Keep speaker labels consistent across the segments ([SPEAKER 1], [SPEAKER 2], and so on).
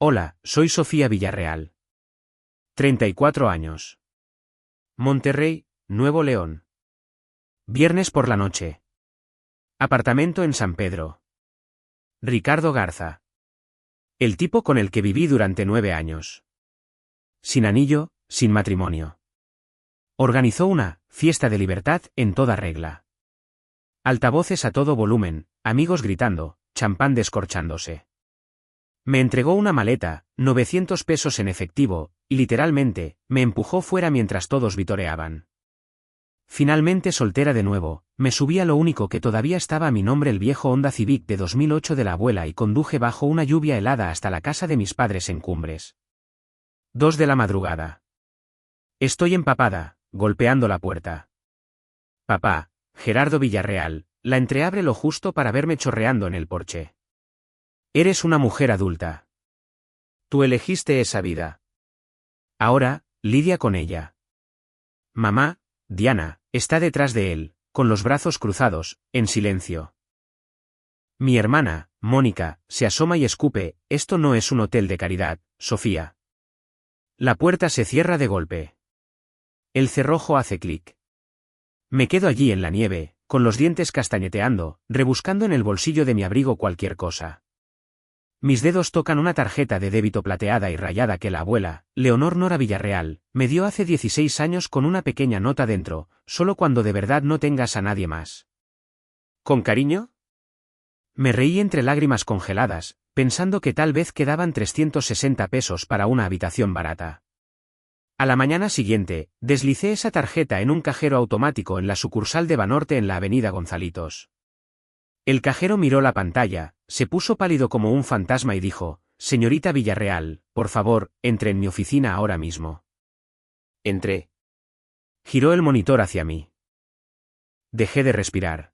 [SPEAKER 1] Hola, soy Sofía Villarreal. 34 años. Monterrey, Nuevo León. Viernes por la noche. Apartamento en San Pedro. Ricardo Garza. El tipo con el que viví durante 9 años. Sin anillo, sin matrimonio. Organizó una fiesta de libertad en toda regla. Altavoces a todo volumen, amigos gritando, champán descorchándose. Me entregó una maleta, 900 pesos en efectivo, y literalmente, me empujó fuera mientras todos vitoreaban. Finalmente soltera de nuevo, me subí a lo único que todavía estaba a mi nombre, el viejo Honda Civic de 2008 de la abuela, y conduje bajo una lluvia helada hasta la casa de mis padres en Cumbres. 2 de la madrugada. Estoy empapada, golpeando la puerta. Papá, Gerardo Villarreal, la entreabre lo justo para verme chorreando en el porche. Eres una mujer adulta. Tú elegiste esa vida. Ahora, lidia con ella. Mamá, Diana, está detrás de él, con los brazos cruzados, en silencio. Mi hermana, Mónica, se asoma y escupe: esto no es un hotel de caridad, Sofía. La puerta se cierra de golpe. El cerrojo hace clic. Me quedo allí en la nieve, con los dientes castañeteando, rebuscando en el bolsillo de mi abrigo cualquier cosa. Mis dedos tocan una tarjeta de débito plateada y rayada que la abuela, Leonor Nora Villarreal, me dio hace 16 años, con una pequeña nota dentro: solo cuando de verdad no tengas a nadie más. ¿Con cariño? Me reí entre lágrimas congeladas, pensando que tal vez quedaban 360 pesos para una habitación barata. A la mañana siguiente, deslicé esa tarjeta en un cajero automático en la sucursal de Banorte en la avenida Gonzalitos. El cajero miró la pantalla, se puso pálido como un fantasma y dijo: señorita Villarreal, por favor, entre en mi oficina ahora mismo. Entré. Giró el monitor hacia mí. Dejé de respirar.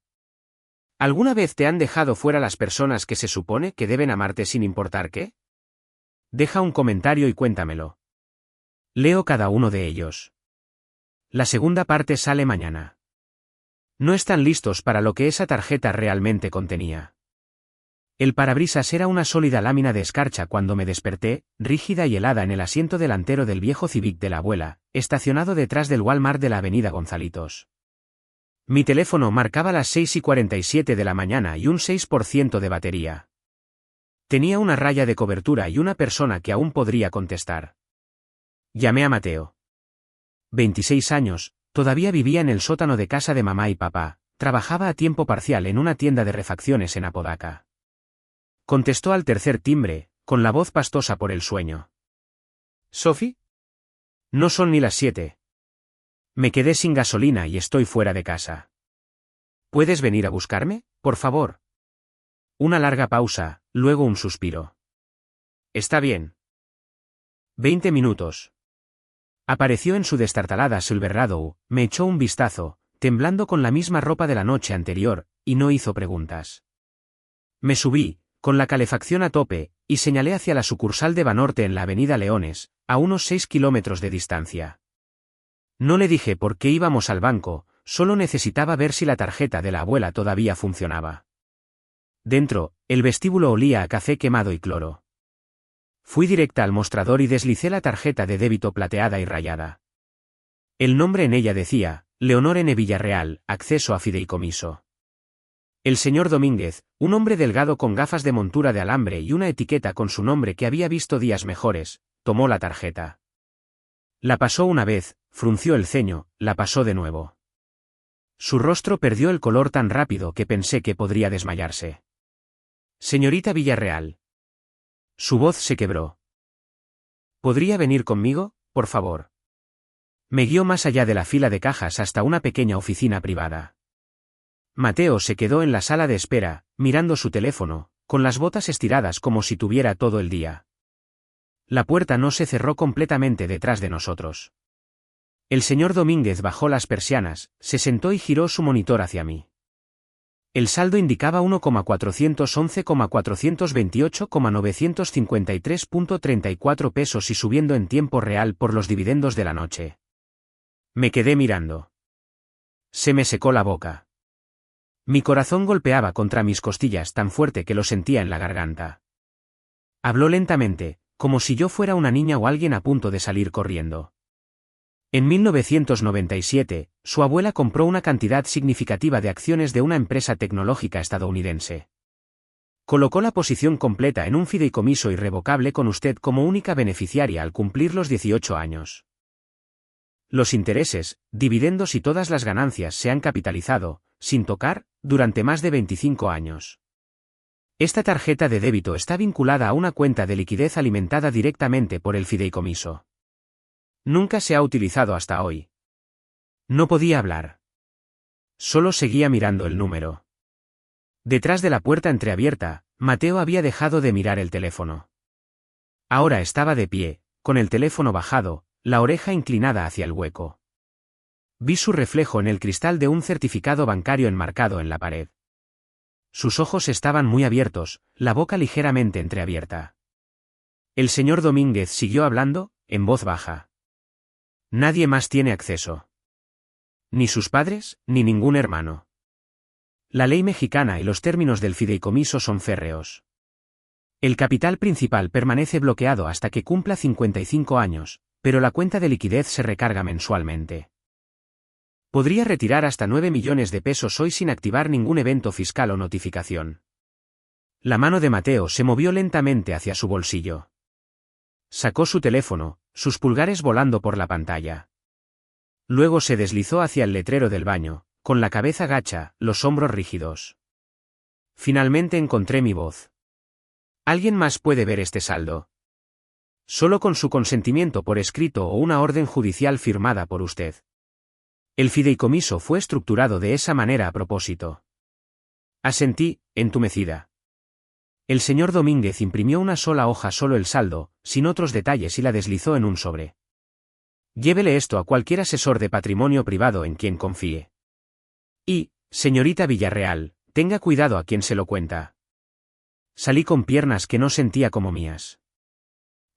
[SPEAKER 1] ¿Alguna vez te han dejado fuera las personas que se supone que deben amarte sin importar qué? Deja un comentario y cuéntamelo. Leo cada uno de ellos. La segunda parte sale mañana. No están listos para lo que esa tarjeta realmente contenía. El parabrisas era una sólida lámina de escarcha cuando me desperté, rígida y helada, en el asiento delantero del viejo Civic de la abuela, estacionado detrás del Walmart de la avenida Gonzalitos. Mi teléfono marcaba las 6:47 de la mañana y un 6% de batería. Tenía una raya de cobertura y una persona que aún podría contestar. Llamé a Mateo. 26 años, todavía vivía en el sótano de casa de mamá y papá, trabajaba a tiempo parcial en una tienda de refacciones en Apodaca. Contestó al tercer timbre, con la voz pastosa por el sueño. ¿Sophie? No son ni las 7. Me quedé sin gasolina y estoy fuera de casa. ¿Puedes venir a buscarme, por favor? Una larga pausa, luego un suspiro. Está bien. 20 minutos. Apareció en su destartalada Silverado, me echó un vistazo, temblando con la misma ropa de la noche anterior, y no hizo preguntas. Me subí, con la calefacción a tope, y señalé hacia la sucursal de Banorte en la avenida Leones, a unos 6 kilómetros de distancia. No le dije por qué íbamos al banco, solo necesitaba ver si la tarjeta de la abuela todavía funcionaba. Dentro, el vestíbulo olía a café quemado y cloro. Fui directa al mostrador y deslicé la tarjeta de débito plateada y rayada. El nombre en ella decía: Leonor N. Villarreal, acceso a fideicomiso. El señor Domínguez, un hombre delgado con gafas de montura de alambre y una etiqueta con su nombre que había visto días mejores, tomó la tarjeta. La pasó una vez, frunció el ceño, la pasó de nuevo. Su rostro perdió el color tan rápido que pensé que podría desmayarse. Señorita Villarreal. Su voz se quebró. ¿Podría venir conmigo, por favor? Me guió más allá de la fila de cajas hasta una pequeña oficina privada. Mateo se quedó en la sala de espera, mirando su teléfono, con las botas estiradas como si tuviera todo el día. La puerta no se cerró completamente detrás de nosotros. El señor Domínguez bajó las persianas, se sentó y giró su monitor hacia mí. El saldo indicaba 1,411,428,953.34 pesos y subiendo en tiempo real por los dividendos de la noche. Me quedé mirando. Se me secó la boca. Mi corazón golpeaba contra mis costillas tan fuerte que lo sentía en la garganta. Habló lentamente, como si yo fuera una niña o alguien a punto de salir corriendo. En 1997, su abuela compró una cantidad significativa de acciones de una empresa tecnológica estadounidense. Colocó la posición completa en un fideicomiso irrevocable con usted como única beneficiaria al cumplir los 18 años. Los intereses, dividendos y todas las ganancias se han capitalizado, sin tocar, durante más de 25 años. Esta tarjeta de débito está vinculada a una cuenta de liquidez alimentada directamente por el fideicomiso. Nunca se ha utilizado hasta hoy. No podía hablar. Solo seguía mirando el número. Detrás de la puerta entreabierta, Mateo había dejado de mirar el teléfono. Ahora estaba de pie, con el teléfono bajado, la oreja inclinada hacia el hueco. Vi su reflejo en el cristal de un certificado bancario enmarcado en la pared. Sus ojos estaban muy abiertos, la boca ligeramente entreabierta. El señor Domínguez siguió hablando, en voz baja. Nadie más tiene acceso. Ni sus padres, ni ningún hermano. La ley mexicana y los términos del fideicomiso son férreos. El capital principal permanece bloqueado hasta que cumpla 55 años, pero la cuenta de liquidez se recarga mensualmente. Podría retirar hasta 9 millones de pesos hoy sin activar ningún evento fiscal o notificación. La mano de Mateo se movió lentamente hacia su bolsillo. Sacó su teléfono, sus pulgares volando por la pantalla. Luego se deslizó hacia el letrero del baño, con la cabeza gacha, los hombros rígidos. Finalmente encontré mi voz. ¿Alguien más puede ver este saldo? Solo con su consentimiento por escrito o una orden judicial firmada por usted. El fideicomiso fue estructurado de esa manera a propósito. Asentí, entumecida. El señor Domínguez imprimió una sola hoja, solo el saldo, sin otros detalles, y la deslizó en un sobre. Llévele esto a cualquier asesor de patrimonio privado en quien confíe. Y, señorita Villarreal, tenga cuidado a quien se lo cuenta. Salí con piernas que no sentía como mías.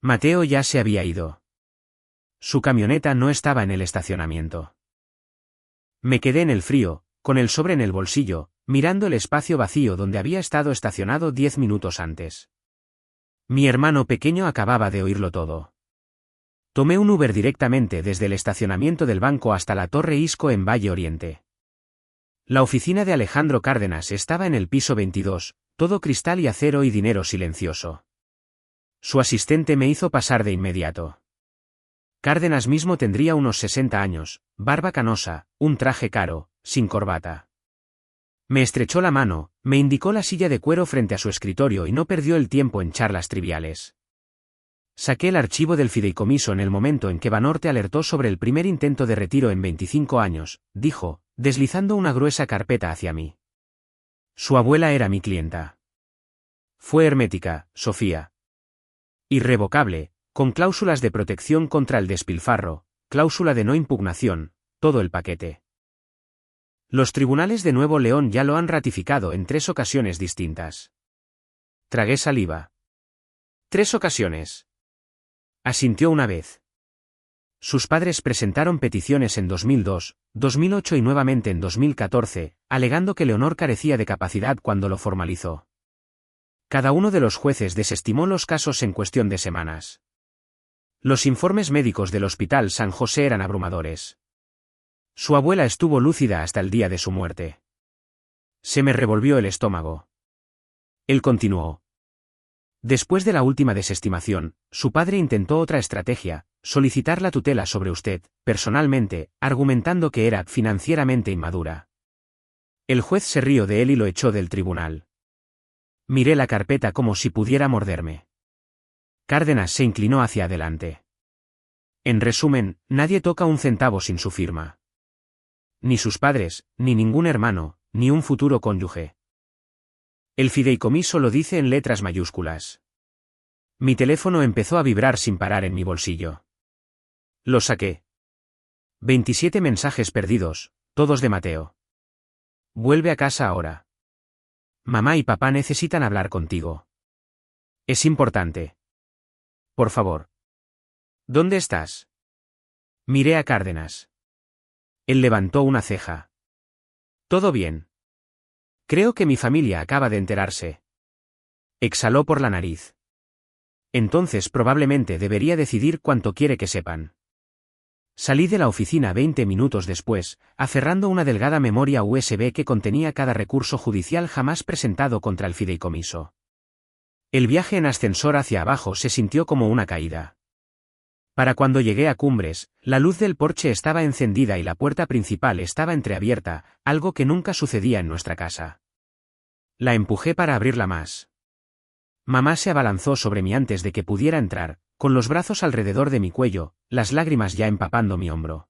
[SPEAKER 1] Mateo ya se había ido. Su camioneta no estaba en el estacionamiento. Me quedé en el frío, con el sobre en el bolsillo, mirando el espacio vacío donde había estado estacionado 10 minutos antes. Mi hermano pequeño acababa de oírlo todo. Tomé un Uber directamente desde el estacionamiento del banco hasta la Torre Isco en Valle Oriente. La oficina de Alejandro Cárdenas estaba en el piso 22, todo cristal y acero y dinero silencioso. Su asistente me hizo pasar de inmediato. Cárdenas mismo tendría unos 60 años, barba canosa, un traje caro, sin corbata. Me estrechó la mano, me indicó la silla de cuero frente a su escritorio y no perdió el tiempo en charlas triviales. Saqué el archivo del fideicomiso en el momento en que Banorte alertó sobre el primer intento de retiro en 25 años, dijo, deslizando una gruesa carpeta hacia mí. Su abuela era mi clienta. Fue hermética, Sofía. Irrevocable, con cláusulas de protección contra el despilfarro, cláusula de no impugnación, todo el paquete. Los tribunales de Nuevo León ya lo han ratificado en 3 ocasiones distintas. Tragué saliva. 3 ocasiones. Asintió una vez. Sus padres presentaron peticiones en 2002, 2008 y nuevamente en 2014, alegando que Leonor carecía de capacidad cuando lo formalizó. Cada uno de los jueces desestimó los casos en cuestión de semanas. Los informes médicos del Hospital San José eran abrumadores. Su abuela estuvo lúcida hasta el día de su muerte. Se me revolvió el estómago. Él continuó. Después de la última desestimación, su padre intentó otra estrategia, solicitar la tutela sobre usted, personalmente, argumentando que era financieramente inmadura. El juez se rió de él y lo echó del tribunal. Miré la carpeta como si pudiera morderme. Cárdenas se inclinó hacia adelante. En resumen, nadie toca un centavo sin su firma. Ni sus padres, ni ningún hermano, ni un futuro cónyuge. El fideicomiso lo dice en letras mayúsculas. Mi teléfono empezó a vibrar sin parar en mi bolsillo. Lo saqué. 27 mensajes perdidos, todos de Mateo. Vuelve a casa ahora. Mamá y papá necesitan hablar contigo. Es importante. Por favor. ¿Dónde estás? Miré a Cárdenas. Él levantó una ceja. ¿Todo bien? Creo que mi familia acaba de enterarse. Exhaló por la nariz. Entonces probablemente debería decidir cuánto quiere que sepan. Salí de la oficina 20 minutos después, aferrando una delgada memoria USB que contenía cada recurso judicial jamás presentado contra el fideicomiso. El viaje en ascensor hacia abajo se sintió como una caída. Para cuando llegué a Cumbres, la luz del porche estaba encendida y la puerta principal estaba entreabierta, algo que nunca sucedía en nuestra casa. La empujé para abrirla más. Mamá se abalanzó sobre mí antes de que pudiera entrar, con los brazos alrededor de mi cuello, las lágrimas ya empapando mi hombro.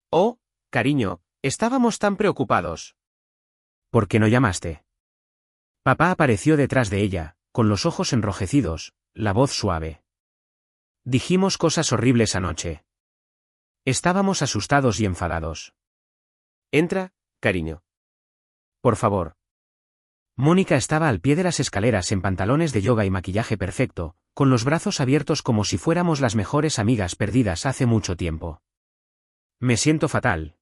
[SPEAKER 1] «Oh, cariño, estábamos tan preocupados». «¿Por qué no llamaste?» Papá apareció detrás de ella, con los ojos enrojecidos, la voz suave. «Dijimos cosas horribles anoche. Estábamos asustados y enfadados». «Entra, cariño. Por favor». Mónica estaba al pie de las escaleras en pantalones de yoga y maquillaje perfecto, con los brazos abiertos como si fuéramos las mejores amigas perdidas hace mucho tiempo. «Me siento fatal.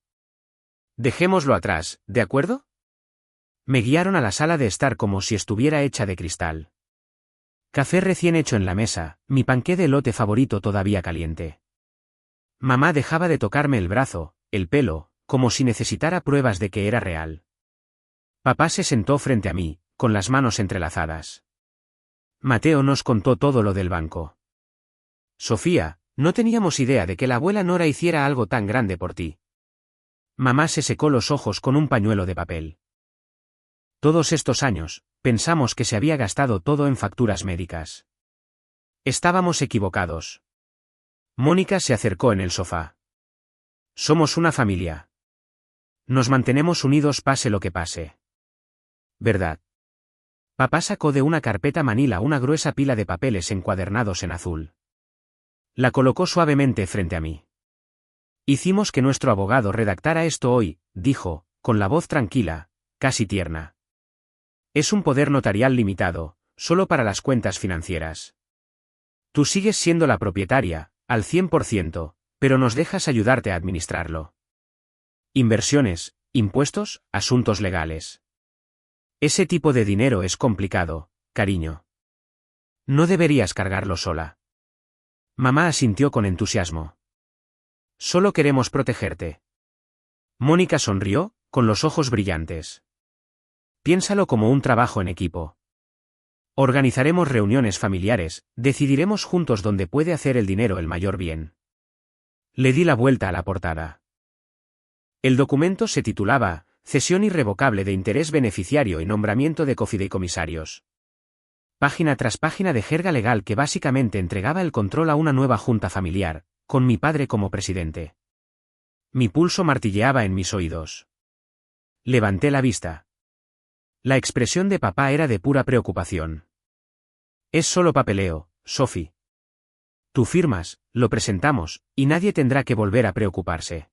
[SPEAKER 1] Dejémoslo atrás, ¿de acuerdo?» Me guiaron a la sala de estar como si estuviera hecha de cristal. Café recién hecho en la mesa, mi panqué de elote favorito todavía caliente. Mamá dejaba de tocarme el brazo, el pelo, como si necesitara pruebas de que era real. Papá se sentó frente a mí, con las manos entrelazadas. Mateo nos contó todo lo del banco. «Sofía, no teníamos idea de que la abuela Nora hiciera algo tan grande por ti». Mamá se secó los ojos con un pañuelo de papel. «Todos estos años, pensamos que se había gastado todo en facturas médicas. Estábamos equivocados». Mónica se acercó en el sofá. «Somos una familia. Nos mantenemos unidos pase lo que pase. ¿Verdad?» Papá sacó de una carpeta manila una gruesa pila de papeles encuadernados en azul. La colocó suavemente frente a mí. «Hicimos que nuestro abogado redactara esto hoy», dijo, con la voz tranquila, casi tierna. «Es un poder notarial limitado, solo para las cuentas financieras. Tú sigues siendo la propietaria, al 100%, pero nos dejas ayudarte a administrarlo. Inversiones, impuestos, asuntos legales. Ese tipo de dinero es complicado, cariño. No deberías cargarlo sola». Mamá asintió con entusiasmo. «Solo queremos protegerte». Mónica sonrió, con los ojos brillantes. «Piénsalo como un trabajo en equipo. Organizaremos reuniones familiares, decidiremos juntos dónde puede hacer el dinero el mayor bien». Le di la vuelta a la portada. El documento se titulaba «Cesión irrevocable de interés beneficiario y nombramiento de cofideicomisarios». Página tras página de jerga legal que básicamente entregaba el control a una nueva junta familiar, con mi padre como presidente. Mi pulso martilleaba en mis oídos. Levanté la vista. La expresión de papá era de pura preocupación. «Es solo papeleo, Sophie. Tú firmas, lo presentamos, y nadie tendrá que volver a preocuparse».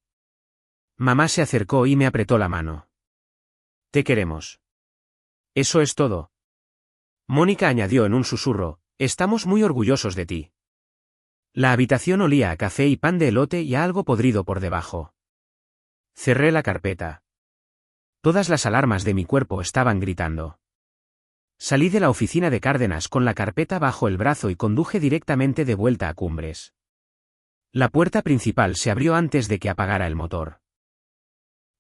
[SPEAKER 1] Mamá se acercó y me apretó la mano. «Te queremos. Eso es todo». Mónica añadió en un susurro, «Estamos muy orgullosos de ti». La habitación olía a café y pan de elote y a algo podrido por debajo. Cerré la carpeta. Todas las alarmas de mi cuerpo estaban gritando. Salí de la oficina de Cárdenas con la carpeta bajo el brazo y conduje directamente de vuelta a Cumbres. La puerta principal se abrió antes de que apagara el motor.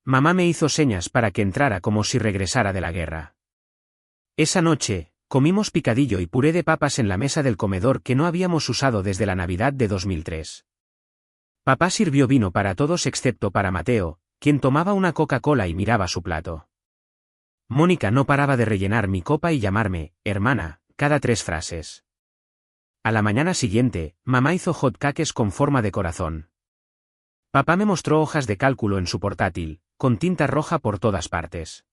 [SPEAKER 1] Mamá me hizo señas para que entrara como si regresara de la guerra. Esa noche, comimos picadillo y puré de papas en la mesa del comedor que no habíamos usado desde la Navidad de 2003. Papá sirvió vino para todos excepto para Mateo, quien tomaba una Coca-Cola y miraba su plato. Mónica no paraba de rellenar mi copa y llamarme «hermana», cada 3 frases. A la mañana siguiente, mamá hizo hot cakes con forma de corazón. Papá me mostró hojas de cálculo en su portátil, con tinta roja por todas partes.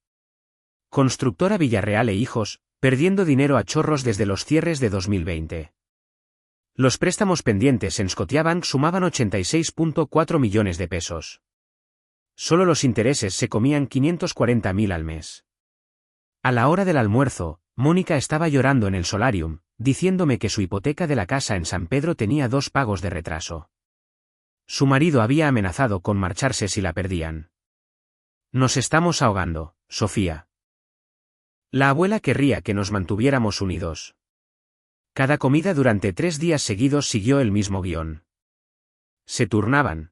[SPEAKER 1] Constructora Villarreal e Hijos, perdiendo dinero a chorros desde los cierres de 2020. Los préstamos pendientes en Scotiabank sumaban 86,4 millones de pesos. Solo los intereses se comían 540.000 al mes. A la hora del almuerzo, Mónica estaba llorando en el solarium, diciéndome que su hipoteca de la casa en San Pedro tenía 2 pagos de retraso. Su marido había amenazado con marcharse si la perdían. «Nos estamos ahogando, Sofía. La abuela querría que nos mantuviéramos unidos». Cada comida durante 3 días seguidos siguió el mismo guión. Se turnaban.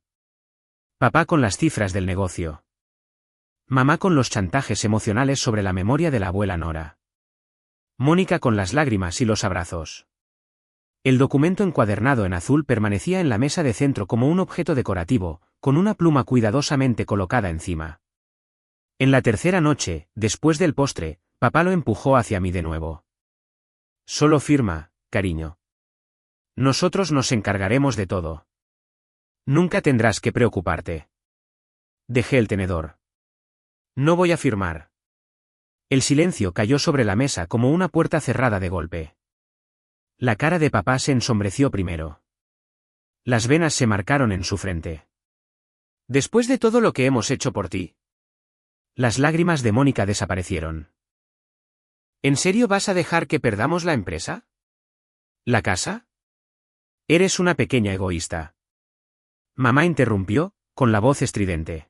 [SPEAKER 1] Papá con las cifras del negocio. Mamá con los chantajes emocionales sobre la memoria de la abuela Nora. Mónica con las lágrimas y los abrazos. El documento encuadernado en azul permanecía en la mesa de centro como un objeto decorativo, con una pluma cuidadosamente colocada encima. En la tercera noche, después del postre, papá lo empujó hacia mí de nuevo. Solo firma, cariño. Nosotros nos encargaremos de todo. Nunca tendrás que preocuparte. Dejé el tenedor. No voy a firmar. El silencio cayó sobre la mesa como una puerta cerrada de golpe. La cara de papá se ensombreció primero. Las venas se marcaron en su frente. Después de todo lo que hemos hecho por ti. Las lágrimas de Mónica desaparecieron. ¿En serio vas a dejar que perdamos la empresa? ¿La casa? Eres una pequeña egoísta. Mamá interrumpió, con la voz estridente.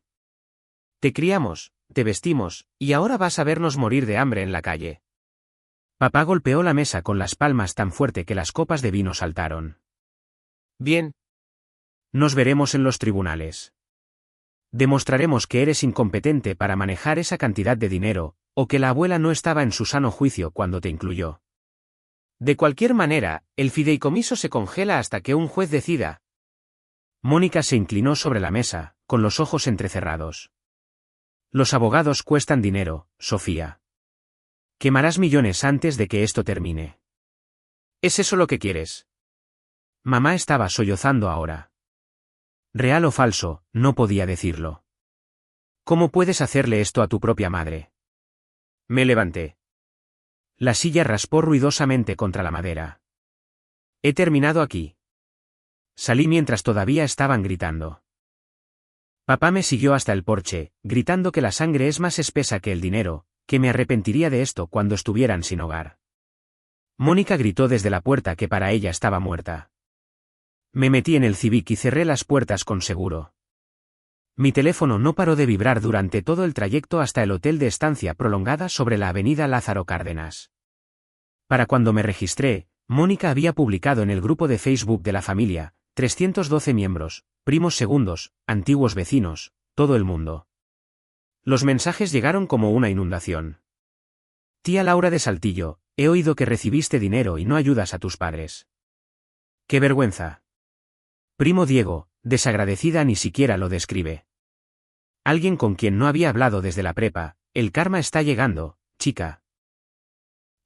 [SPEAKER 1] Te criamos, te vestimos, y ahora vas a vernos morir de hambre en la calle. Papá golpeó la mesa con las palmas tan fuerte que las copas de vino saltaron. Bien. Nos veremos en los tribunales. Demostraremos que eres incompetente para manejar esa cantidad de dinero, o que la abuela no estaba en su sano juicio cuando te incluyó. De cualquier manera, el fideicomiso se congela hasta que un juez decida. Mónica se inclinó sobre la mesa, con los ojos entrecerrados. Los abogados cuestan dinero, Sofía. Quemarás millones antes de que esto termine. ¿Es eso lo que quieres? Mamá estaba sollozando ahora. Real o falso, no podía decirlo. ¿Cómo puedes hacerle esto a tu propia madre? Me levanté. La silla raspó ruidosamente contra la madera. He terminado aquí. Salí mientras todavía estaban gritando. Papá me siguió hasta el porche, gritando que la sangre es más espesa que el dinero, que me arrepentiría de esto cuando estuvieran sin hogar. Mónica gritó desde la puerta que para ella estaba muerta. Me metí en el Civic y cerré las puertas con seguro. Mi teléfono no paró de vibrar durante todo el trayecto hasta el hotel de estancia prolongada sobre la avenida Lázaro Cárdenas. Para cuando me registré, Mónica había publicado en el grupo de Facebook de la familia, 312 miembros, primos segundos, antiguos vecinos, todo el mundo. Los mensajes llegaron como una inundación. Tía Laura de Saltillo, he oído que recibiste dinero y no ayudas a tus padres. ¡Qué vergüenza! Primo Diego, desagradecida ni siquiera lo describe. Alguien con quien no había hablado desde la prepa, el karma está llegando, chica.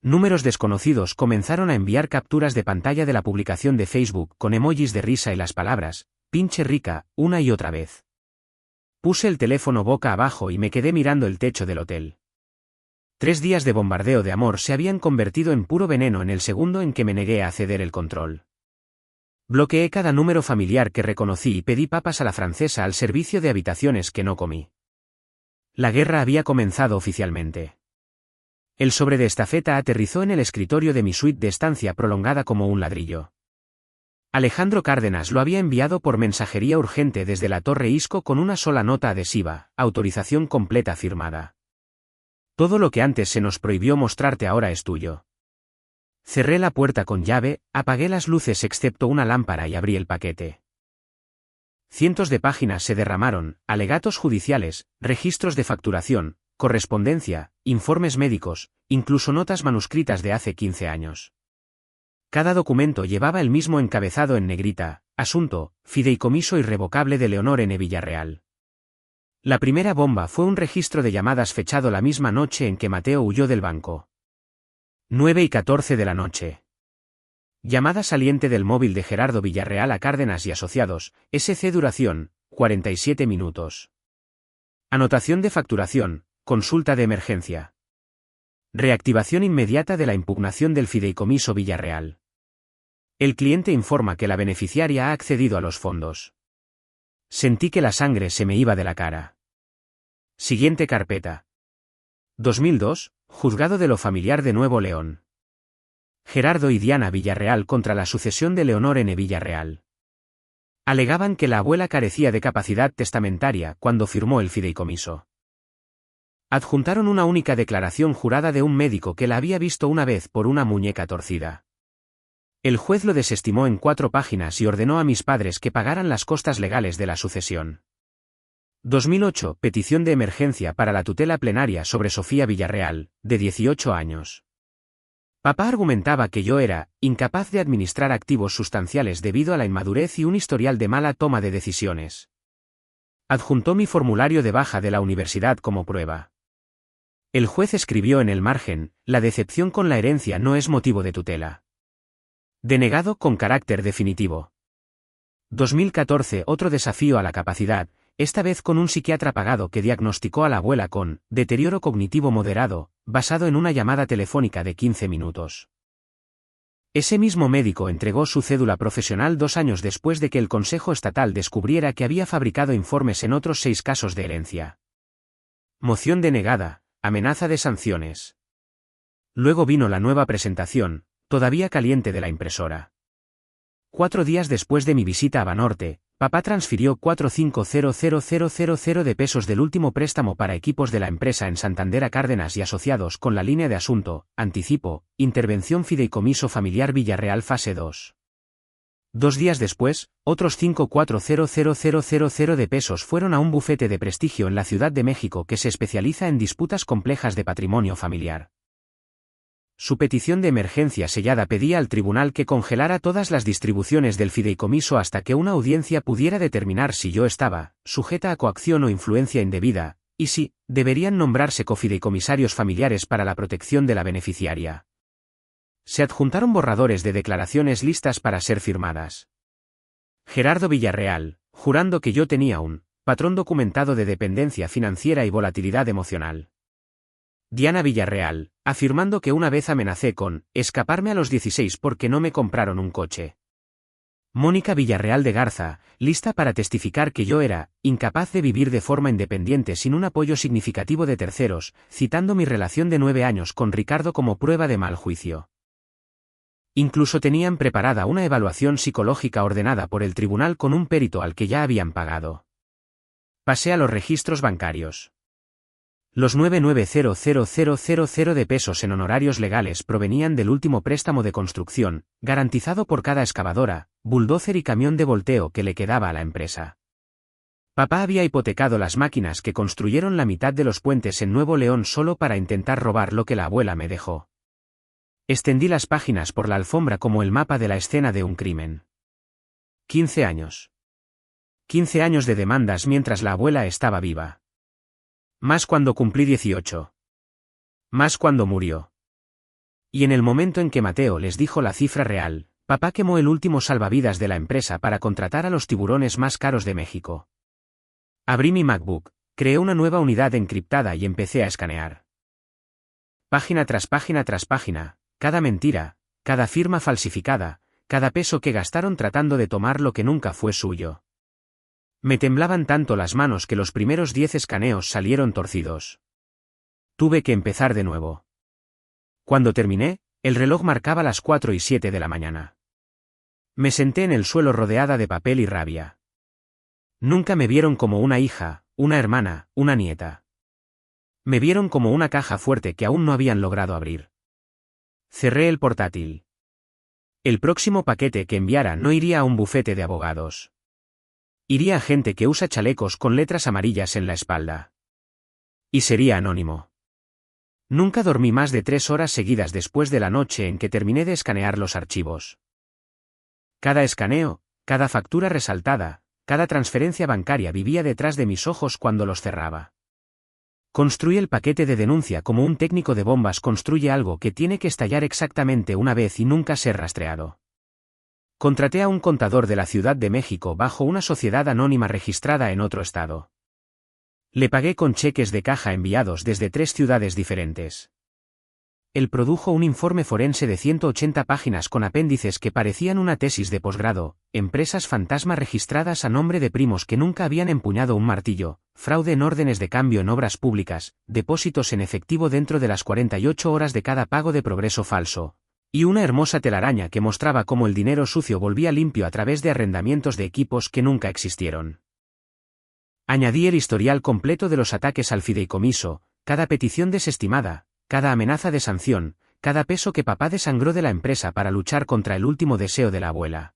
[SPEAKER 1] Números desconocidos comenzaron a enviar capturas de pantalla de la publicación de Facebook con emojis de risa y las palabras, pinche rica, una y otra vez. Puse el teléfono boca abajo y me quedé mirando el techo del hotel. 3 días de bombardeo de amor se habían convertido en puro veneno en el segundo en que me negué a ceder el control. Bloqueé cada número familiar que reconocí y pedí papas a la francesa al servicio de habitaciones que no comí. La guerra había comenzado oficialmente. El sobre de estafeta aterrizó en el escritorio de mi suite de estancia prolongada como un ladrillo. Alejandro Cárdenas lo había enviado por mensajería urgente desde la Torre Isco con una sola nota adhesiva, autorización completa firmada. Todo lo que antes se nos prohibió mostrarte ahora es tuyo. Cerré la puerta con llave, apagué las luces excepto una lámpara y abrí el paquete. Cientos de páginas se derramaron, alegatos judiciales, registros de facturación, correspondencia, informes médicos, incluso notas manuscritas de hace 15 años. Cada documento llevaba el mismo encabezado en negrita, asunto, fideicomiso irrevocable de Leonor N. Villarreal. La primera bomba fue un registro de llamadas fechado la misma noche en que Mateo huyó del banco. 9:14 de la noche. Llamada saliente del móvil de Gerardo Villarreal a Cárdenas y Asociados, SC duración, 47 minutos. Anotación de facturación, consulta de emergencia. Reactivación inmediata de la impugnación del fideicomiso Villarreal. El cliente informa que la beneficiaria ha accedido a los fondos. Sentí que la sangre se me iba de la cara. Siguiente carpeta. 2002, Juzgado de lo Familiar de Nuevo León. Gerardo y Diana Villarreal contra la sucesión de Leonor N. Villarreal. Alegaban que la abuela carecía de capacidad testamentaria cuando firmó el fideicomiso. Adjuntaron una única declaración jurada de un médico que la había visto una vez por una muñeca torcida. El juez lo desestimó en 4 páginas y ordenó a mis padres que pagaran las costas legales de la sucesión. 2008. Petición de emergencia para la tutela plenaria sobre Sofía Villarreal, de 18 años. Papá argumentaba que yo era incapaz de administrar activos sustanciales debido a la inmadurez y un historial de mala toma de decisiones. Adjuntó mi formulario de baja de la universidad como prueba. El juez escribió en el margen: la decepción con la herencia no es motivo de tutela. Denegado con carácter definitivo. 2014. Otro desafío a la capacidad, esta vez con un psiquiatra pagado que diagnosticó a la abuela con deterioro cognitivo moderado, basado en una llamada telefónica de 15 minutos. Ese mismo médico entregó su cédula profesional 2 años después de que el Consejo Estatal descubriera que había fabricado informes en otros 6 casos de herencia. Moción denegada, amenaza de sanciones. Luego vino la nueva presentación, todavía caliente, de la impresora. 4 días después de mi visita a Banorte, papá transfirió 450.000 de pesos del último préstamo para equipos de la empresa en Santander a Cárdenas y Asociados con la línea de asunto, anticipo, intervención fideicomiso familiar Villarreal fase 2. 2 días después, otros 540.000 de pesos fueron a un bufete de prestigio en la Ciudad de México que se especializa en disputas complejas de patrimonio familiar. Su petición de emergencia sellada pedía al tribunal que congelara todas las distribuciones del fideicomiso hasta que una audiencia pudiera determinar si yo estaba sujeta a coacción o influencia indebida, y si deberían nombrarse cofideicomisarios familiares para la protección de la beneficiaria. Se adjuntaron borradores de declaraciones listas para ser firmadas. Gerardo Villarreal, jurando que yo tenía un patrón documentado de dependencia financiera y volatilidad emocional. Diana Villarreal, afirmando que una vez amenacé con escaparme a los 16 porque no me compraron un coche. Mónica Villarreal de Garza, lista para testificar que yo era incapaz de vivir de forma independiente sin un apoyo significativo de terceros, citando mi relación de 9 años con Ricardo como prueba de mal juicio. Incluso tenían preparada una evaluación psicológica ordenada por el tribunal con un perito al que ya habían pagado. Pasé a los registros bancarios. Los 990.000 de pesos en honorarios legales provenían del último préstamo de construcción, garantizado por cada excavadora, bulldozer y camión de volteo que le quedaba a la empresa. Papá había hipotecado las máquinas que construyeron la mitad de los puentes en Nuevo León solo para intentar robar lo que la abuela me dejó. Extendí las páginas por la alfombra como el mapa de la escena de un crimen. 15 años. 15 años de demandas mientras la abuela estaba viva. Más cuando cumplí 18. Más cuando murió. Y en el momento en que Mateo les dijo la cifra real, papá quemó el último salvavidas de la empresa para contratar a los tiburones más caros de México. Abrí mi MacBook, creé una nueva unidad encriptada y empecé a escanear. Página tras página tras página, cada mentira, cada firma falsificada, cada peso que gastaron tratando de tomar lo que nunca fue suyo. Me temblaban tanto las manos que los primeros 10 escaneos salieron torcidos. Tuve que empezar de nuevo. Cuando terminé, el reloj marcaba las 4:07 de la mañana. Me senté en el suelo rodeada de papel y rabia. Nunca me vieron como una hija, una hermana, una nieta. Me vieron como una caja fuerte que aún no habían logrado abrir. Cerré el portátil. El próximo paquete que enviara no iría a un bufete de abogados. Iría a gente que usa chalecos con letras amarillas en la espalda. Y sería anónimo. Nunca dormí más de 3 horas seguidas después de la noche en que terminé de escanear los archivos. Cada escaneo, cada factura resaltada, cada transferencia bancaria vivía detrás de mis ojos cuando los cerraba. Construí el paquete de denuncia como un técnico de bombas construye algo que tiene que estallar exactamente una vez y nunca ser rastreado. Contraté a un contador de la Ciudad de México bajo una sociedad anónima registrada en otro estado. Le pagué con cheques de caja enviados desde 3 ciudades diferentes. Él produjo un informe forense de 180 páginas con apéndices que parecían una tesis de posgrado, empresas fantasma registradas a nombre de primos que nunca habían empuñado un martillo, fraude en órdenes de cambio en obras públicas, depósitos en efectivo dentro de las 48 horas de cada pago de progreso falso. Y una hermosa telaraña que mostraba cómo el dinero sucio volvía limpio a través de arrendamientos de equipos que nunca existieron. Añadí el historial completo de los ataques al fideicomiso, cada petición desestimada, cada amenaza de sanción, cada peso que papá desangró de la empresa para luchar contra el último deseo de la abuela.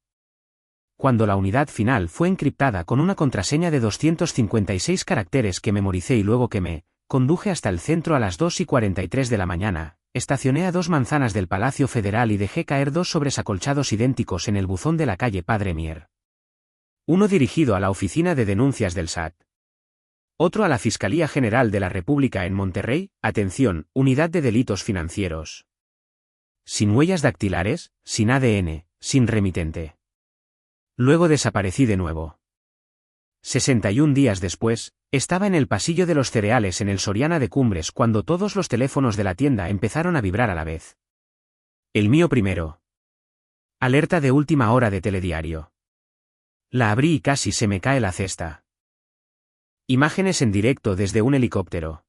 [SPEAKER 1] Cuando la unidad final fue encriptada con una contraseña de 256 caracteres que memoricé y luego quemé, conduje hasta el centro a las 2:43 de la mañana, estacioné a 2 manzanas del Palacio Federal y dejé caer 2 sobres acolchados idénticos en el buzón de la calle Padre Mier. Uno dirigido a la Oficina de Denuncias del SAT. Otro a la Fiscalía General de la República en Monterrey, atención, Unidad de Delitos Financieros. Sin huellas dactilares, sin ADN, sin remitente. Luego desaparecí de nuevo. 61 días después, estaba en el pasillo de los cereales en el Soriana de Cumbres cuando todos los teléfonos de la tienda empezaron a vibrar a la vez. El mío primero. Alerta de última hora de Telediario. La abrí y casi se me cae la cesta. Imágenes en directo desde un helicóptero.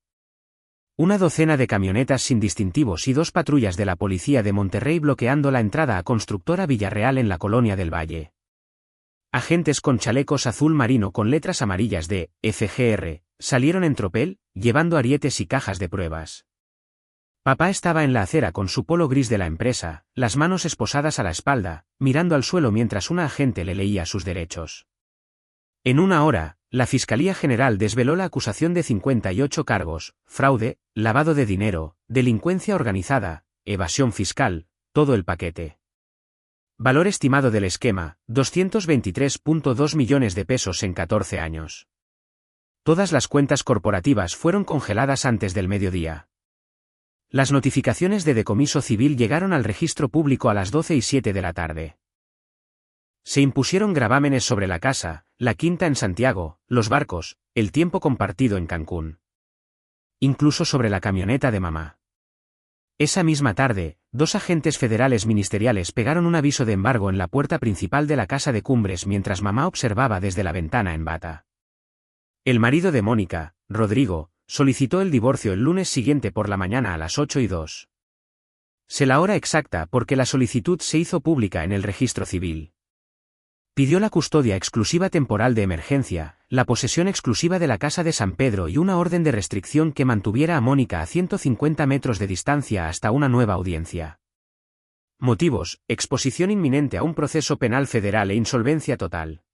[SPEAKER 1] Una docena de camionetas sin distintivos y 2 patrullas de la policía de Monterrey bloqueando la entrada a Constructora Villarreal en la Colonia del Valle. Agentes con chalecos azul marino con letras amarillas de FGR salieron en tropel, llevando arietes y cajas de pruebas. Papá estaba en la acera con su polo gris de la empresa, las manos esposadas a la espalda, mirando al suelo mientras una agente le leía sus derechos. En una hora, la Fiscalía General desveló la acusación de 58 cargos: fraude, lavado de dinero, delincuencia organizada, evasión fiscal, todo el paquete. Valor estimado del esquema, 223.2 millones de pesos en 14 años. Todas las cuentas corporativas fueron congeladas antes del mediodía. Las notificaciones de decomiso civil llegaron al registro público a las 12:07 de la tarde. Se impusieron gravámenes sobre la casa, la quinta en Santiago, los barcos, el tiempo compartido en Cancún. Incluso sobre la camioneta de mamá. Esa misma tarde, 2 agentes federales ministeriales pegaron un aviso de embargo en la puerta principal de la casa de Cumbres mientras mamá observaba desde la ventana en bata. El marido de Mónica, Rodrigo, solicitó el divorcio el lunes siguiente por la mañana a las 8:02. Sé la hora exacta porque la solicitud se hizo pública en el registro civil. Pidió la custodia exclusiva temporal de emergencia, la posesión exclusiva de la casa de San Pedro y una orden de restricción que mantuviera a Mónica a 150 metros de distancia hasta una nueva audiencia. Motivos: exposición inminente a un proceso penal federal e insolvencia total.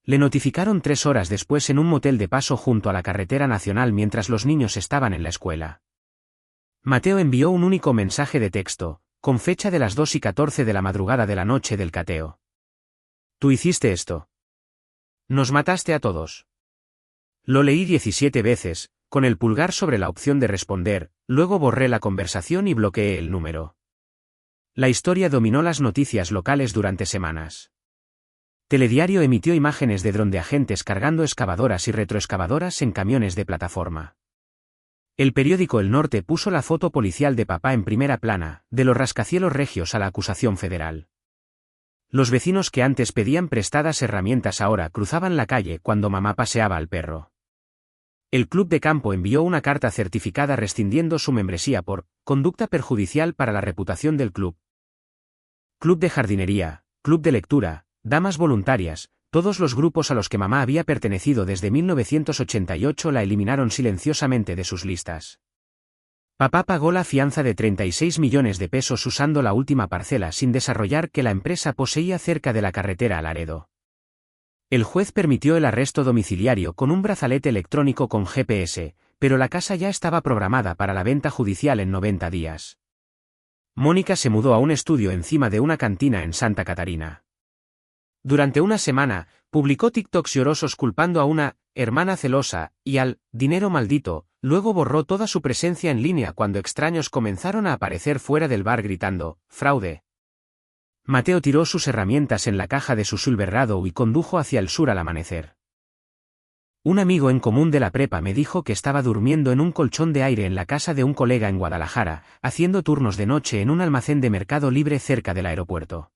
[SPEAKER 1] Le notificaron 3 horas después en un motel de paso junto a la carretera nacional mientras los niños estaban en la escuela. Mateo envió un único mensaje de texto, con fecha de las 2:14 de la madrugada de la noche del cateo. Tú hiciste esto. Nos mataste a todos. Lo leí 17 veces, con el pulgar sobre la opción de responder, luego borré la conversación y bloqueé el número. La historia dominó las noticias locales durante semanas. Telediario emitió imágenes de dron de agentes cargando excavadoras y retroexcavadoras en camiones de plataforma. El periódico El Norte puso la foto policial de papá en primera plana, de los rascacielos regios a la acusación federal. Los vecinos que antes pedían prestadas herramientas ahora cruzaban la calle cuando mamá paseaba al perro. El club de campo envió una carta certificada rescindiendo su membresía por conducta perjudicial para la reputación del club. Club de jardinería, club de lectura, damas voluntarias, todos los grupos a los que mamá había pertenecido desde 1988 la eliminaron silenciosamente de sus listas. Papá pagó la fianza de 36 millones de pesos usando la última parcela sin desarrollar que la empresa poseía cerca de la carretera a Laredo. El juez permitió el arresto domiciliario con un brazalete electrónico con GPS, pero la casa ya estaba programada para la venta judicial en 90 días. Mónica se mudó a un estudio encima de una cantina en Santa Catarina. Durante una semana, publicó TikToks llorosos culpando a una hermana celosa y al dinero maldito. Luego borró toda su presencia en línea cuando extraños comenzaron a aparecer fuera del bar gritando «fraude». Mateo tiró sus herramientas en la caja de su Silverado y condujo hacia el sur al amanecer. Un amigo en común de la prepa me dijo que estaba durmiendo en un colchón de aire en la casa de un colega en Guadalajara, haciendo turnos de noche en un almacén de Mercado Libre cerca del aeropuerto.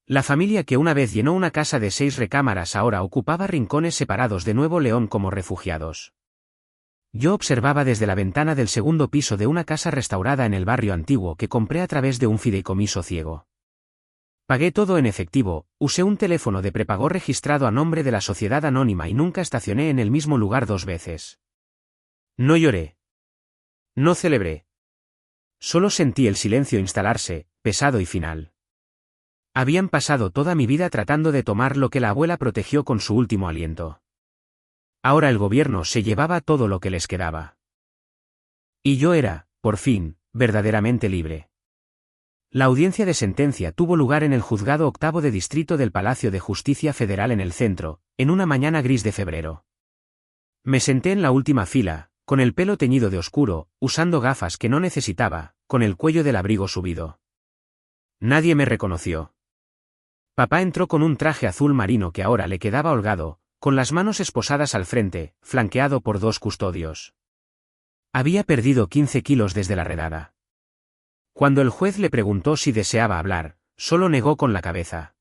[SPEAKER 1] La familia que una vez llenó una casa de 6 recámaras ahora ocupaba rincones separados de Nuevo León como refugiados. Yo observaba desde la ventana del segundo piso de una casa restaurada en el barrio antiguo que compré a través de un fideicomiso ciego. Pagué todo en efectivo, usé un teléfono de prepago registrado a nombre de la sociedad anónima y nunca estacioné en el mismo lugar 2 veces. No lloré. No celebré. Solo sentí el silencio instalarse, pesado y final. Habían pasado toda mi vida tratando de tomar lo que la abuela protegió con su último aliento. Ahora el gobierno se llevaba todo lo que les quedaba. Y yo era, por fin, verdaderamente libre. La audiencia de sentencia tuvo lugar en el Juzgado Octavo de Distrito del Palacio de Justicia Federal en el centro, en una mañana gris de febrero. Me senté en la última fila, con el pelo teñido de oscuro, usando gafas que no necesitaba, con el cuello del abrigo subido. Nadie me reconoció. Papá entró con un traje azul marino que ahora le quedaba holgado, con las manos esposadas al frente, flanqueado por 2 custodios. Había perdido 15 kilos desde la redada. Cuando el juez le preguntó si deseaba hablar, solo negó con la cabeza.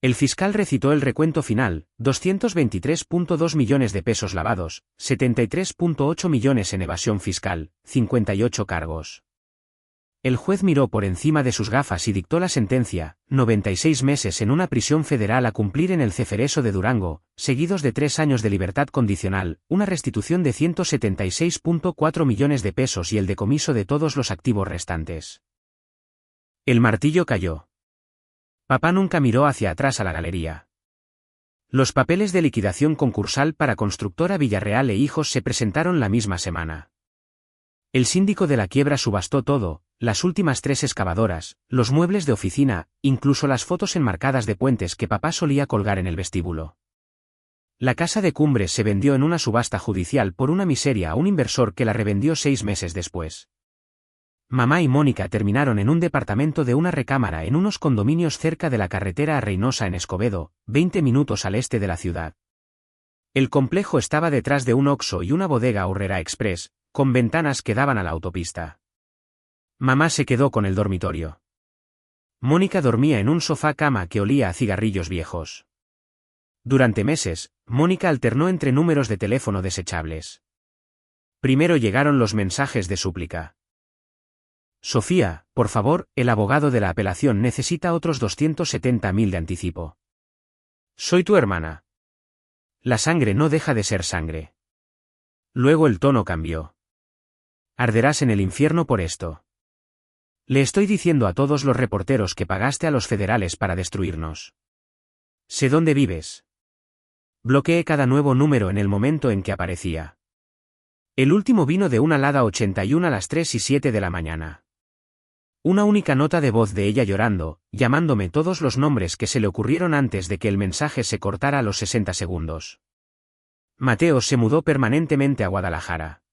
[SPEAKER 1] El fiscal recitó el recuento final: 223.2 millones de pesos lavados, 73.8 millones en evasión fiscal, 58 cargos. El juez miró por encima de sus gafas y dictó la sentencia: 96 meses en una prisión federal a cumplir en el Cefereso de Durango, seguidos de 3 años de libertad condicional, una restitución de 176.4 millones de pesos y el decomiso de todos los activos restantes. El martillo cayó. Papá nunca miró hacia atrás a la galería. Los papeles de liquidación concursal para Constructora Villarreal e Hijos se presentaron la misma semana. El síndico de la quiebra subastó todo: las últimas 3 excavadoras, los muebles de oficina, incluso las fotos enmarcadas de puentes que papá solía colgar en el vestíbulo. La casa de Cumbres se vendió en una subasta judicial por una miseria a un inversor que la revendió 6 meses después. Mamá y Mónica terminaron en un departamento de una recámara en unos condominios cerca de la carretera a Reynosa en Escobedo, 20 minutos al este de la ciudad. El complejo estaba detrás de un Oxxo y una bodega Aurrera Express, con ventanas que daban a la autopista. Mamá se quedó con el dormitorio. Mónica dormía en un sofá-cama que olía a cigarrillos viejos. Durante meses, Mónica alternó entre números de teléfono desechables. Primero llegaron los mensajes de súplica. Sofía, por favor, el abogado de la apelación necesita otros 270.000 de anticipo. Soy tu hermana. La sangre no deja de ser sangre. Luego el tono cambió. Arderás en el infierno por esto. Le estoy diciendo a todos los reporteros que pagaste a los federales para destruirnos. Sé dónde vives. Bloqueé cada nuevo número en el momento en que aparecía. El último vino de una Lada 81 a las 3:07 de la mañana. Una única nota de voz de ella llorando, llamándome todos los nombres que se le ocurrieron antes de que el mensaje se cortara a los 60 segundos. Mateo se mudó permanentemente a Guadalajara.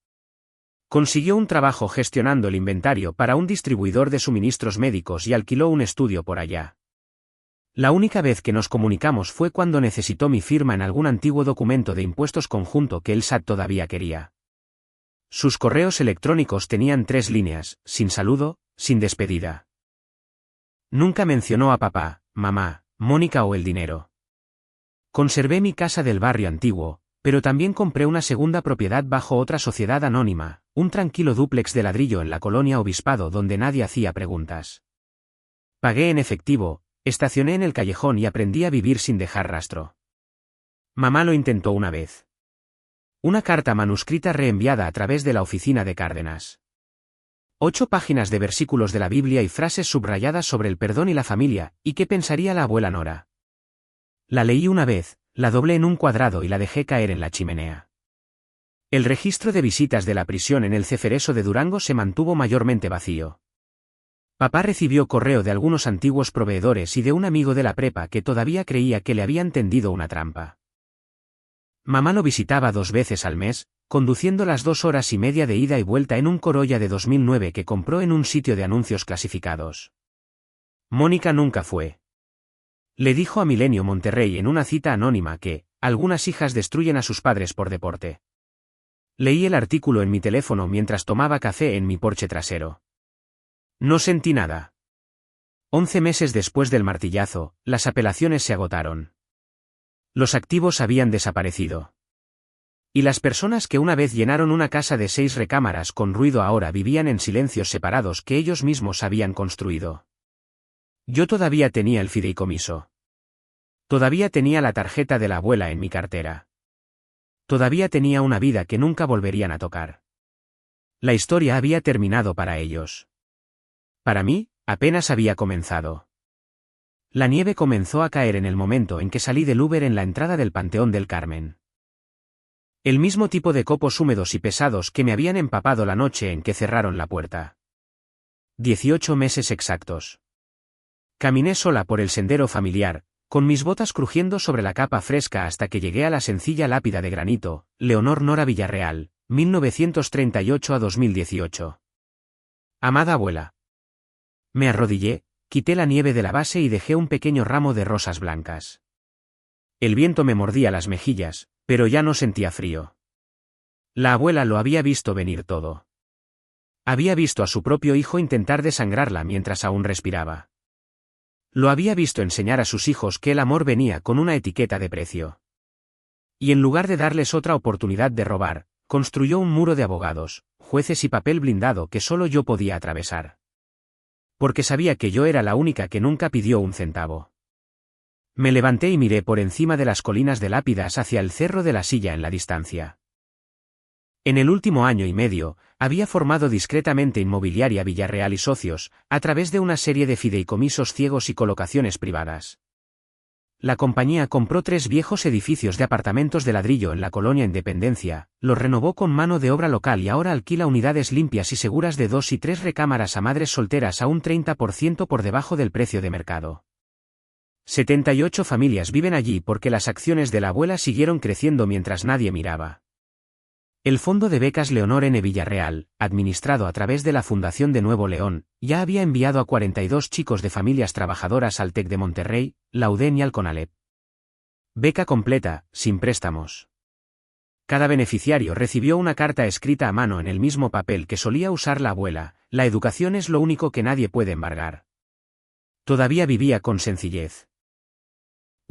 [SPEAKER 1] Consiguió un trabajo gestionando el inventario para un distribuidor de suministros médicos y alquiló un estudio por allá. La única vez que nos comunicamos fue cuando necesitó mi firma en algún antiguo documento de impuestos conjunto que el SAT todavía quería. Sus correos electrónicos tenían 3 líneas: sin saludo, sin despedida. Nunca mencionó a papá, mamá, Mónica o el dinero. Conservé mi casa del barrio antiguo, pero también compré una segunda propiedad bajo otra sociedad anónima, un tranquilo dúplex de ladrillo en la colonia Obispado donde nadie hacía preguntas. Pagué en efectivo, estacioné en el callejón y aprendí a vivir sin dejar rastro. Mamá lo intentó una vez. Una carta manuscrita reenviada a través de la oficina de Cárdenas. 8 páginas de versículos de la Biblia y frases subrayadas sobre el perdón y la familia, y qué pensaría la abuela Nora. La leí una vez, la doblé en un cuadrado y la dejé caer en la chimenea. El registro de visitas de la prisión en el Cefereso de Durango se mantuvo mayormente vacío. Papá recibió correo de algunos antiguos proveedores y de un amigo de la prepa que todavía creía que le habían tendido una trampa. Mamá lo visitaba 2 veces al mes, conduciendo las 2 horas y media de ida y vuelta en un Corolla de 2009 que compró en un sitio de anuncios clasificados. Mónica nunca fue. Le dijo a Milenio Monterrey en una cita anónima que algunas hijas destruyen a sus padres por deporte. Leí el artículo en mi teléfono mientras tomaba café en mi porche trasero. No sentí nada. 11 meses después del martillazo, las apelaciones se agotaron. Los activos habían desaparecido. Y las personas que una vez llenaron una casa de 6 recámaras con ruido ahora vivían en silencios separados que ellos mismos habían construido. Yo todavía tenía el fideicomiso. Todavía tenía la tarjeta de la abuela en mi cartera. Todavía tenía una vida que nunca volverían a tocar. La historia había terminado para ellos. Para mí, apenas había comenzado. La nieve comenzó a caer en el momento en que salí del Uber en la entrada del Panteón del Carmen. El mismo tipo de copos húmedos y pesados que me habían empapado la noche en que cerraron la puerta. 18 meses exactos. Caminé sola por el sendero familiar, con mis botas crujiendo sobre la capa fresca hasta que llegué a la sencilla lápida de granito, Leonor Nora Villarreal, 1938 a 2018. Amada abuela. Me arrodillé, quité la nieve de la base y dejé un pequeño ramo de rosas blancas. El viento me mordía las mejillas, pero ya no sentía frío. La abuela lo había visto venir todo. Había visto a su propio hijo intentar desangrarla mientras aún respiraba. Lo había visto enseñar a sus hijos que el amor venía con una etiqueta de precio. Y en lugar de darles otra oportunidad de robar, construyó un muro de abogados, jueces y papel blindado que solo yo podía atravesar. Porque sabía que yo era la única que nunca pidió un centavo. Me levanté y miré por encima de las colinas de lápidas hacia el cerro de la Silla en la distancia. En el último año y medio, había formado discretamente Inmobiliaria Villarreal y Socios, a través de una serie de fideicomisos ciegos y colocaciones privadas. La compañía compró 3 viejos edificios de apartamentos de ladrillo en la colonia Independencia, los renovó con mano de obra local y ahora alquila unidades limpias y seguras de 2 y 3 recámaras a madres solteras a un 30% por debajo del precio de mercado. 78 familias viven allí porque las acciones de la abuela siguieron creciendo mientras nadie miraba. El Fondo de Becas Leonor N. Villarreal, administrado a través de la Fundación de Nuevo León, ya había enviado a 42 chicos de familias trabajadoras al TEC de Monterrey, la UDEM y al CONALEP. Beca completa, sin préstamos. Cada beneficiario recibió una carta escrita a mano en el mismo papel que solía usar la abuela: la educación es lo único que nadie puede embargar. Todavía vivía con sencillez.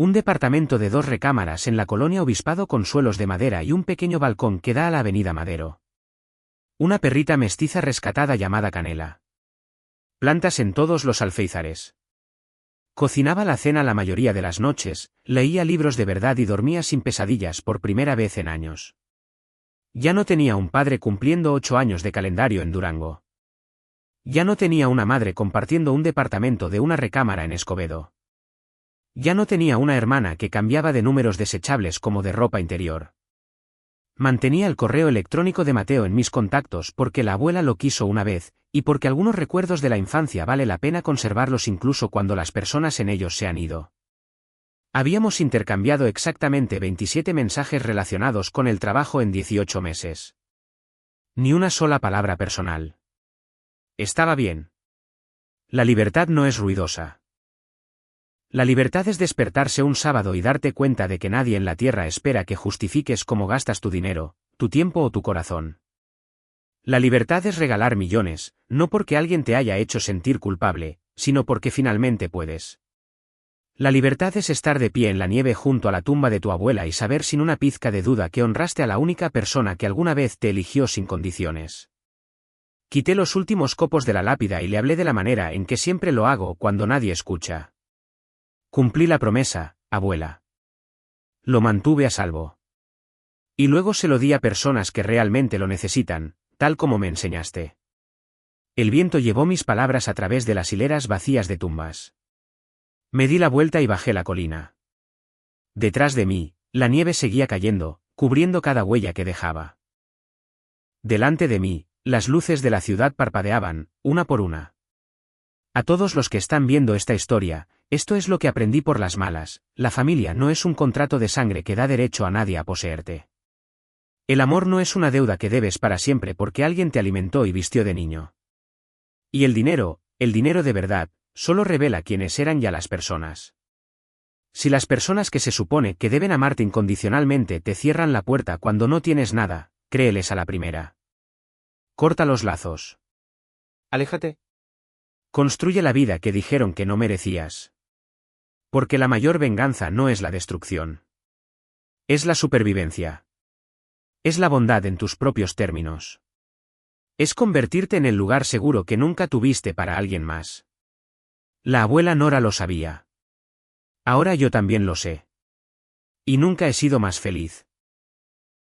[SPEAKER 1] Un departamento de 2 recámaras en la colonia Obispado con suelos de madera y un pequeño balcón que da a la avenida Madero. Una perrita mestiza rescatada llamada Canela. Plantas en todos los alféizares. Cocinaba la cena la mayoría de las noches, leía libros de verdad y dormía sin pesadillas por primera vez en años. Ya no tenía un padre cumpliendo 8 años de calendario en Durango. Ya no tenía una madre compartiendo un departamento de una recámara en Escobedo. Ya no tenía una hermana que cambiaba de números desechables como de ropa interior. Mantenía el correo electrónico de Mateo en mis contactos porque la abuela lo quiso una vez, y porque algunos recuerdos de la infancia vale la pena conservarlos incluso cuando las personas en ellos se han ido. Habíamos intercambiado exactamente 27 mensajes relacionados con el trabajo en 18 meses. Ni una sola palabra personal. Estaba bien. La libertad no es ruidosa. La libertad es despertarse un sábado y darte cuenta de que nadie en la tierra espera que justifiques cómo gastas tu dinero, tu tiempo o tu corazón. La libertad es regalar millones, no porque alguien te haya hecho sentir culpable, sino porque finalmente puedes. La libertad es estar de pie en la nieve junto a la tumba de tu abuela y saber sin una pizca de duda que honraste a la única persona que alguna vez te eligió sin condiciones. Quité los últimos copos de la lápida y le hablé de la manera en que siempre lo hago cuando nadie escucha. Cumplí la promesa, abuela. Lo mantuve a salvo. Y luego se lo di a personas que realmente lo necesitan, tal como me enseñaste. El viento llevó mis palabras a través de las hileras vacías de tumbas. Me di la vuelta y bajé la colina. Detrás de mí, la nieve seguía cayendo, cubriendo cada huella que dejaba. Delante de mí, las luces de la ciudad parpadeaban, una por una. A todos los que están viendo esta historia, esto es lo que aprendí por las malas: la familia no es un contrato de sangre que da derecho a nadie a poseerte. El amor no es una deuda que debes para siempre porque alguien te alimentó y vistió de niño. Y el dinero de verdad, solo revela quiénes eran ya las personas. Si las personas que se supone que deben amarte incondicionalmente te cierran la puerta cuando no tienes nada, créeles a la primera. Corta los lazos. Aléjate. Construye la vida que dijeron que no merecías. Porque la mayor venganza no es la destrucción. Es la supervivencia. Es la bondad en tus propios términos. Es convertirte en el lugar seguro que nunca tuviste para alguien más. La abuela Nora lo sabía. Ahora yo también lo sé. Y nunca he sido más feliz.